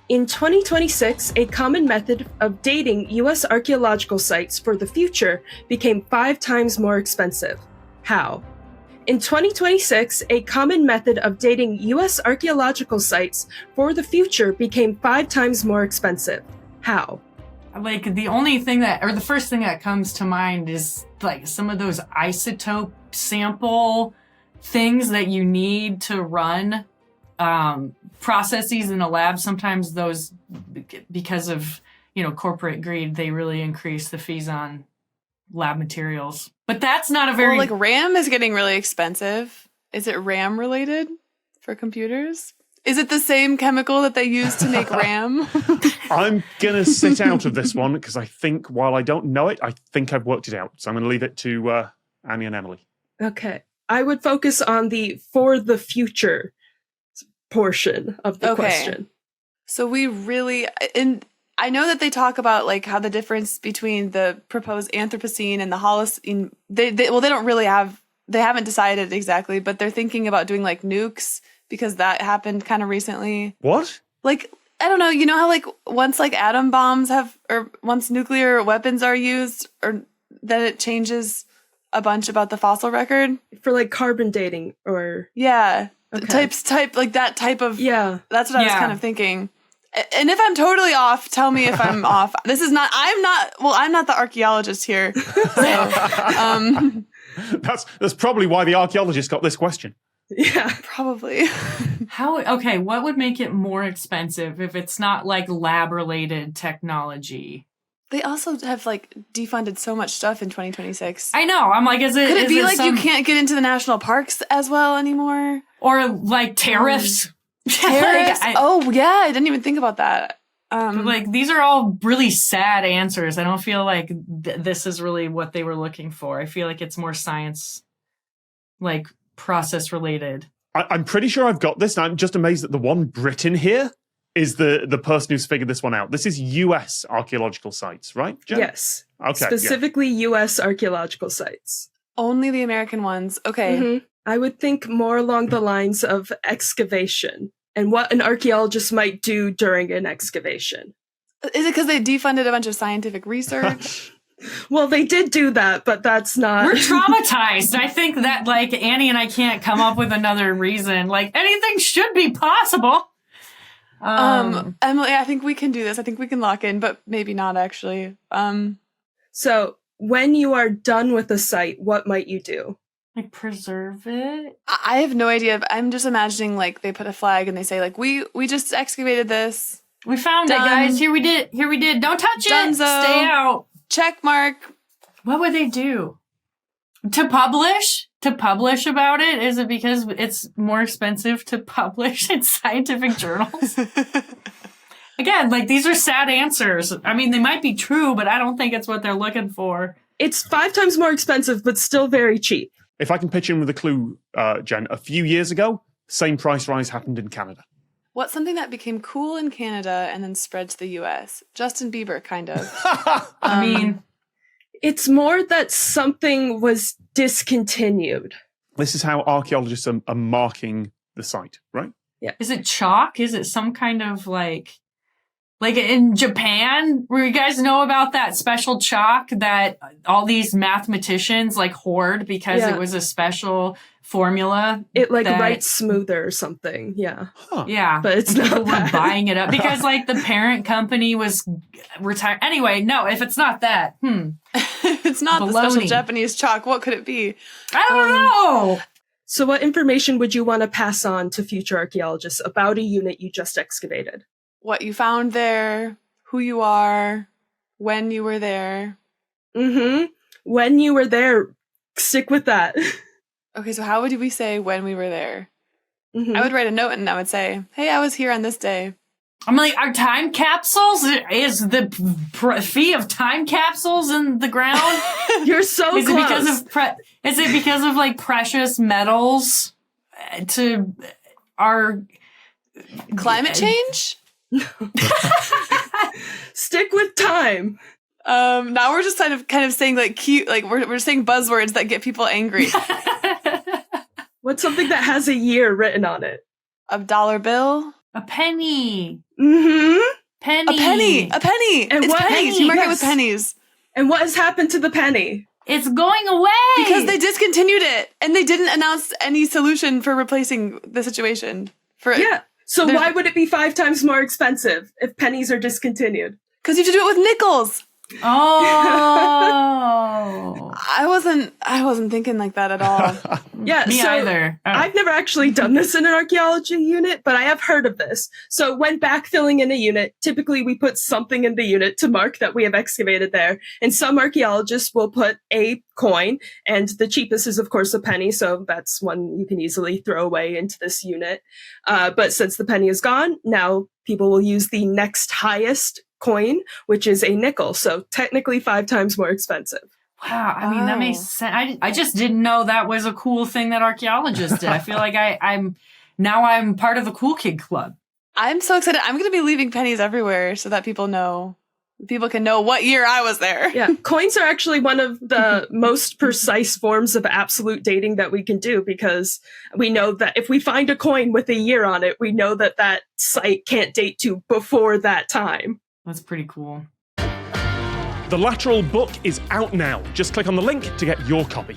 In 2026, a common method of dating U.S. archaeological sites for the future became 5 times more expensive. How? In 2026, a common method of dating U.S. archaeological sites for the future became 5 times more expensive. How? Like, the only thing the first thing that comes to mind is, like, some of those isotope sample things that you need to run processes in a lab. Sometimes those, because of, corporate greed, they really increase the fees on lab materials. But that's not a very... Well, like, RAM is getting really expensive. Is it RAM related for computers? Is it the same chemical that they use to make RAM? I'm going to sit out of this one because I think, while I don't know it, I think I've worked it out. So I'm going to leave it to Annie and Emily. Okay. I would focus on the for the future portion of the question. So we really... I know that they talk about, like, how the difference between the proposed Anthropocene and the Holocene... They don't really have... They haven't decided exactly, but they're thinking about doing, like, nukes, because that happened kind of recently. What? Like, I don't know, you know how, like, once, like, atom bombs or once nuclear weapons are used, or then it changes a bunch about the fossil record? For, like, carbon dating, or... Yeah. Okay. Like, that type of... Yeah. That's what I was kind of thinking. And if I'm totally off, tell me if I'm off. I'm not the archaeologist here. So, That's probably why the archaeologist got this question. Yeah. Probably. What would make it more expensive if it's not, like, lab-related technology? They also have, like, defunded so much stuff in 2026. I know. I'm like, could it be like you can't get into the national parks as well anymore? Or, like, tariffs? Tariffs? I didn't even think about that. Like, these are all really sad answers. I don't feel like this is really what they were looking for. I feel like it's more science, like, process related. I'm pretty sure I've got this, and I'm just amazed that the one Britain here is the person who's figured this one out. This is US archaeological sites, right, Jen? Yes. Okay. Specifically US archaeological sites. Only the American ones. Okay. Mm-hmm. I would think more along the lines of excavation and what an archaeologist might do during an excavation. Is it because they defunded a bunch of scientific research? Well, they did do that, but that's not... We're traumatized. I think that, like, Annie and I can't come up with another reason. Like, anything should be possible. Emily, I think we can do this. I think we can lock in, but maybe not, actually. So, when you are done with a site, what might you do? Like, preserve it? I have no idea. I'm just imagining, like, they put a flag and they say, like, we just excavated this. We found it, guys. Here we did. Don't touch it. Stay out. Check mark. What would they do? To publish? To publish about it? Is it because it's more expensive to publish in scientific journals? Again, like, these are sad answers. I mean, they might be true, but I don't think it's what they're looking for. It's 5 times more expensive, but still very cheap. If I can pitch in with a clue, Jen, a few years ago, same price rise happened in Canada. What's something that became cool in Canada and then spread to the US? Justin Bieber, kind of. I mean, it's more that something was discontinued. This is how archaeologists are marking the site, right? Yeah. Is it chalk? Is it some kind of, like in Japan, where you guys know about that special chalk that all these mathematicians, like, hoard because it was a special formula? It, like, writes smoother or something. Yeah. Huh. Yeah. But it's people not that. were buying it up because, like, the parent company was retired. Anyway, no, if it's not that, It's not the special Japanese chalk. What could it be? I don't know. So what information would you want to pass on to future archaeologists about a unit you just excavated? What you found there, who you are, when you were there. Mm-hmm. When you were there, stick with that. Okay, so how would we say when we were there? Mm-hmm. I would write a note and I would say, hey, I was here on this day. I'm like, are time capsules? Is the fee of time capsules in the ground? You're so close. Is it because of like precious metals to our climate change? Stick with time. Now we're just kind of saying like cute, like we're saying buzzwords that get people angry. What's something that has a year written on it? A dollar bill? A penny. Mm-hmm. Penny. A penny. And It's what- pennies. You mark it with yes. pennies. And what has happened to the penny? It's going away. Because they discontinued it and they didn't announce any solution for replacing the situation. Yeah. So There's- why would it be 5 times more expensive if pennies are discontinued? Because you have to do it with nickels. Oh. I wasn't thinking like that at all. Yeah, Me so either. I've never actually done this in an archaeology unit, but I have heard of this. So when backfilling in a unit, typically we put something in the unit to mark that we have excavated there. And some archaeologists will put a coin, and the cheapest is of course a penny, so that's one you can easily throw away into this unit. But since the penny is gone, now people will use the next highest coin, which is a nickel. So technically 5 times more expensive. Wow, I mean, that makes sense. I just didn't know that was a cool thing that archaeologists did. I feel like I'm part of the cool kid club. I'm so excited. I'm going to be leaving pennies everywhere so that people can know what year I was there. Yeah, coins are actually one of the most precise forms of absolute dating that we can do, because we know that if we find a coin with a year on it, we know that that site can't date to before that time. That's pretty cool. The Lateral book is out now. Just click on the link to get your copy.